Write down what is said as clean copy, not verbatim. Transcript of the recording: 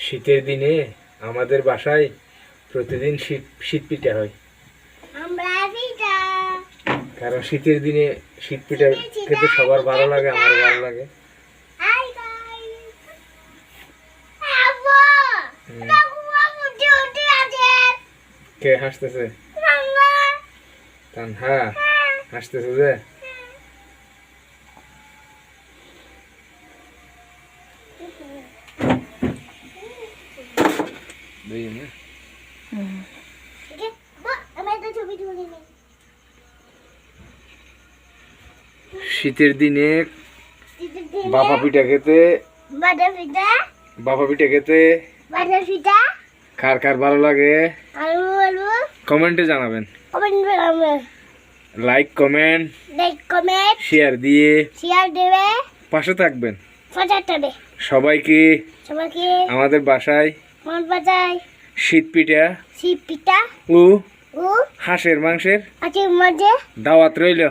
শীতের দিনে আমাদের বাসায় প্রতিদিন শীত পিঠা হয়। কারণ শীতের দিনে শীত পিঠা খেতে সবার ভালো লাগে, আমারও ভালো লাগে। কে হাসতেছে? তানহা হাসতেছে যে শীতের দিনে বাবা পিঠা খেতে কার কার ভালো লাগে কমেন্টে জানাবেন। লাইক কমেন্ট শেয়ার দিয়ে পাশে থাকবেন। সবাইকে আমাদের বাসায় শীত পিঠা ও হাঁসের মাংসের দাওয়াত রইল।